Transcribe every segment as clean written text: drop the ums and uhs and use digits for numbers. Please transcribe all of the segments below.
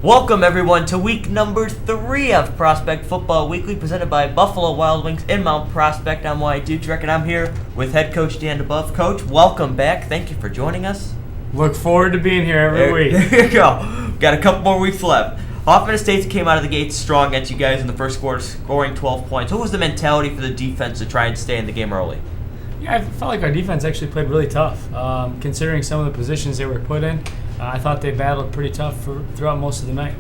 Welcome, everyone, to week number 3 of Prospect Football Weekly, presented by Buffalo Wild Wings in Mount Prospect. I'm Wyatt Dutrek, and I'm here with head coach Dan DeBuff. Coach, welcome back. Thank you for joining us. Look forward to being here every week. There you go. Got a couple more weeks left. Hoffman Estates came out of the gates strong against you guys in the first quarter, scoring 12 points. What was the mentality for the defense to try and stay in the game early? Yeah, I felt like our defense actually played really tough. Considering some of the positions they were put in, I thought they battled pretty tough throughout most of the night.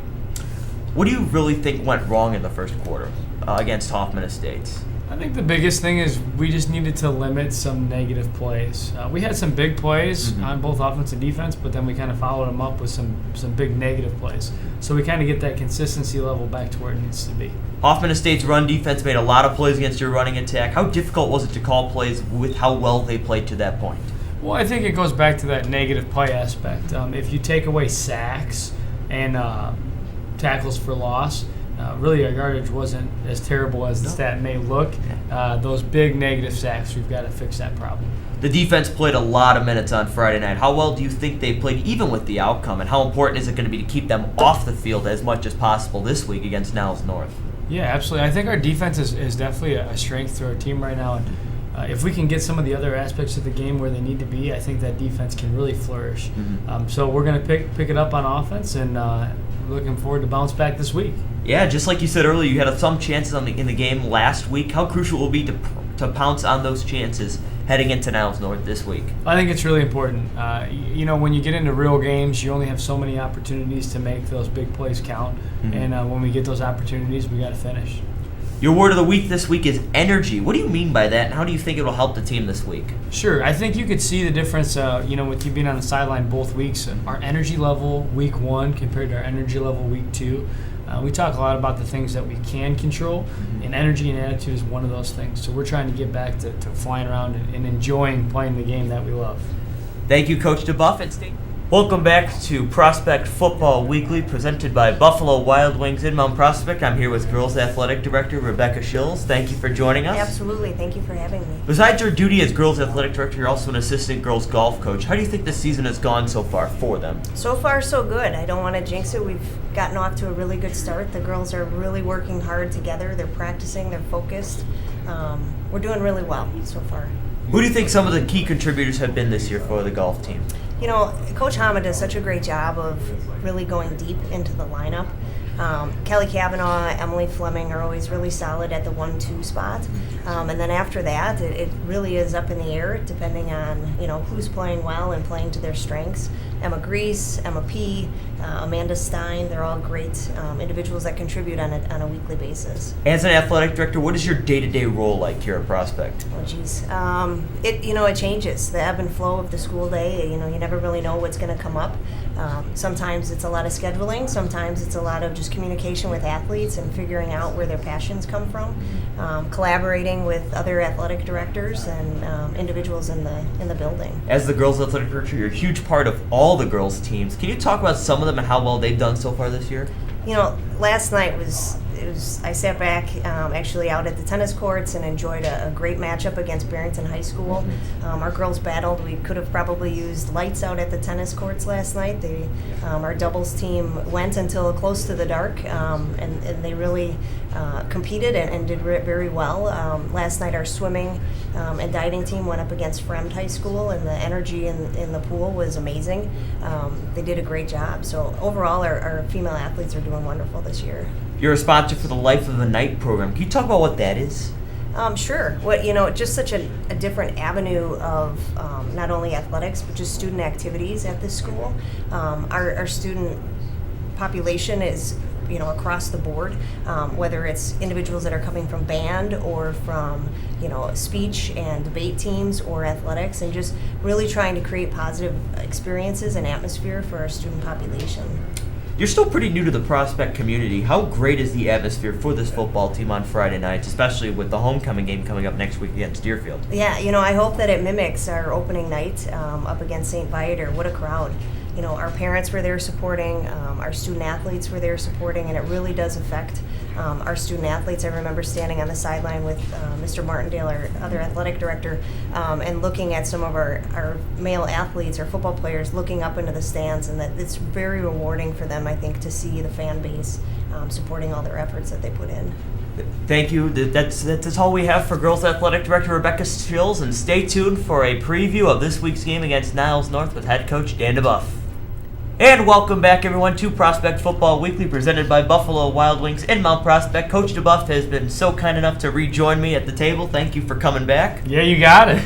What do you really think went wrong in the first quarter against Hoffman Estates? I think the biggest thing is we just needed to limit some negative plays. We had some big plays on both offense and defense, but then we kind of followed them up with some big negative plays. So we kind of get that consistency level back to where it needs to be. Hoffman Estate's run defense made a lot of plays against your running attack. How difficult was it to call plays with how well they played to that point? Well, I think it goes back to that negative play aspect. If you take away sacks and tackles for loss, really our yardage wasn't as terrible as the stat may look. Those big negative sacks, we've got to fix that problem. The defense played a lot of minutes on Friday night. How well do you think they played, even with the outcome, and how important is it going to be to keep them off the field as much as possible this week against Niles North? Yeah, absolutely. I think our defense is definitely a strength to our team right now. And if we can get some of the other aspects of the game where they need to be, I think that defense can really flourish. So we're going to pick it up on offense, and looking forward to bounce back this week. Yeah, just like you said earlier, you had some chances in the game last week. How crucial will it be to pounce on those chances heading into Niles North this week? I think it's really important. When you get into real games, you only have so many opportunities to make those big plays count. And when we get those opportunities, we got to finish. Your word of the week this week is energy. What do you mean by that, and how do you think it will help the team this week? Sure. I think you could see the difference, with you being on the sideline both weeks. Our energy level week 1 compared to our energy level week 2. We talk a lot about the things that we can control, and energy and attitude is one of those things. So we're trying to get back to flying around and enjoying playing the game that we love. Thank you, Coach DeBuff. And welcome back to Prospect Football Weekly, presented by Buffalo Wild Wings in Mount Prospect. I'm here with Girls Athletic Director Rebecca Schills. Thank you for joining us. Absolutely. Thank you for having me. Besides your duty as Girls Athletic Director, you're also an assistant girls golf coach. How do you think this season has gone so far for them? So far, so good. I don't want to jinx it. We've gotten off to a really good start. The girls are really working hard together. They're practicing. They're focused. We're doing really well so far. Who do you think some of the key contributors have been this year for the golf team? Coach Hama does such a great job of really going deep into the lineup. Kelly Kavanaugh, Emily Fleming are always really solid at the 1-2 spot. And then after that, it really is up in the air depending on, who's playing well and playing to their strengths. Emma Grease, Emma P., Amanda Stein, they're all great individuals that contribute on a weekly basis. As an athletic director, what is your day-to-day role like here at Prospect? Oh, geez. It changes. The ebb and flow of the school day, you never really know what's going to come up. Sometimes it's a lot of scheduling. Sometimes it's a lot of just communication with athletes and figuring out where their passions come from. Collaborating with other athletic directors and individuals in the building. As the girls athletic director, you're a huge part of all the girls teams. Can you talk about some of them and how well they've done so far this year? Last night I sat back actually out at the tennis courts and enjoyed a great matchup against Barrington High School. Our girls battled. We could have probably used lights out at the tennis courts last night. Our doubles team went until close to the dark, and they really competed and did very well. Last night our swimming and diving team went up against Fremd High School, and the energy in the pool was amazing. They did a great job. So overall, our female athletes are doing wonderful this year. You're a sponsor for the Life of the Night program. Can you talk about what that is? Sure. Just such a different avenue of not only athletics, but just student activities at this school. Our student population is, across the board, whether it's individuals that are coming from band or from, speech and debate teams or athletics, and just really trying to create positive experiences and atmosphere for our student population. You're still pretty new to the Prospect community. How great is the atmosphere for this football team on Friday nights, especially with the homecoming game coming up next week against Deerfield? Yeah, I hope that it mimics our opening night up against St. Viator. What a crowd. Our parents were there supporting, our student athletes were there supporting, and it really does affect our student athletes. I remember standing on the sideline with Mr. Martindale, our other athletic director, and looking at some of our male athletes, our football players, looking up into the stands, and that it's very rewarding for them, I think, to see the fan base supporting all their efforts that they put in. Thank you. That's all we have for Girls Athletic Director Rebecca Schills, and stay tuned for a preview of this week's game against Niles North with head coach Dan DeBuff. And welcome back, everyone, to Prospect Football Weekly, presented by Buffalo Wild Wings in Mount Prospect. Coach DeBuff has been so kind enough to rejoin me at the table. Thank you for coming back. Yeah, you got it.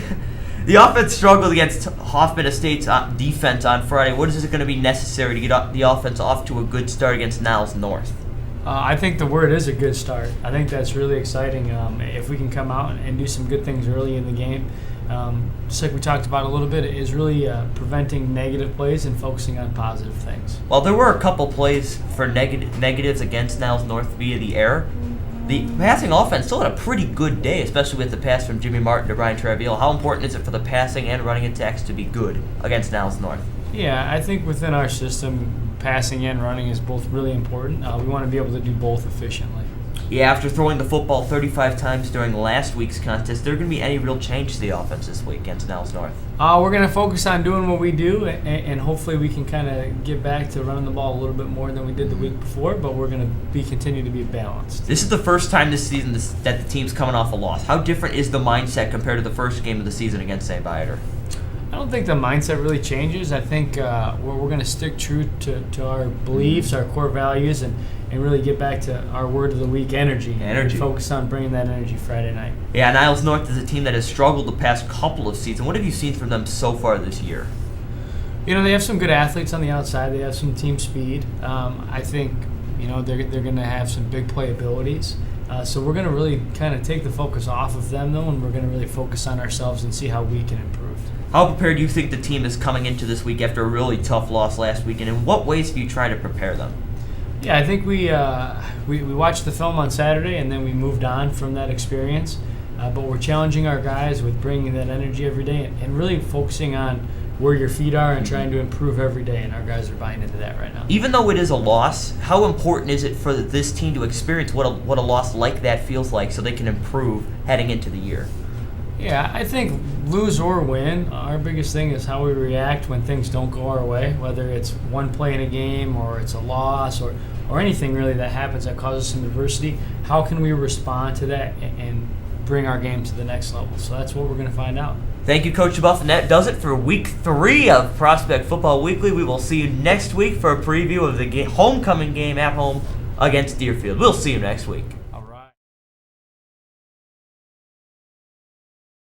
The offense struggled against Hoffman Estate's defense on Friday. What is it going to be necessary to get the offense off to a good start against Niles North? I think the word is a good start. I think that's really exciting. If we can come out and do some good things early in the game, just like we talked about a little bit, is really preventing negative plays and focusing on positive things. Well, there were a couple plays for negatives against Niles North via the air. The passing offense still had a pretty good day, especially with the pass from Jimmy Martin to Brian Traviel. How important is it for the passing and running attacks to be good against Niles North? Yeah, I think within our system, passing and running is both really important. We want to be able to do both efficiently. Yeah, after throwing the football 35 times during last week's contest, is there going to be any real change to the offense this week against Niles North? We're going to focus on doing what we do, and hopefully we can kind of get back to running the ball a little bit more than we did the week before, but we're going to continue to be balanced. This is the first time this season that the team's coming off a loss. How different is the mindset compared to the first game of the season against St. Viator? I don't think the mindset really changes. I think we're going to stick true to our beliefs, our core values, and really get back to our word of the week, energy. And focus on bringing that energy Friday night. Yeah, Niles North is a team that has struggled the past couple of seasons. What have you seen from them so far this year? You know, they have some good athletes on the outside. They have some team speed. I think, they're going to have some big play abilities. So we're going to really kind of take the focus off of them, though, and we're going to really focus on ourselves and see how we can improve. How prepared do you think the team is coming into this week after a really tough loss last week, and in what ways have you tried to prepare them? Yeah, I think we watched the film on Saturday, and then we moved on from that experience. But we're challenging our guys with bringing that energy every day and really focusing on where your feet are and trying to improve every day, and our guys are buying into that right now. Even though it is a loss, how important is it for this team to experience what a loss like that feels like so they can improve heading into the year? Yeah, I think lose or win, our biggest thing is how we react when things don't go our way, whether it's one play in a game or it's a loss or anything really that happens that causes some adversity. How can we respond to that and bring our game to the next level? So that's what we're going to find out. Thank you, Coach DeBuff, and that does it for Week 3 of Prospect Football Weekly. We will see you next week for a preview of the homecoming game at home against Deerfield. We'll see you next week.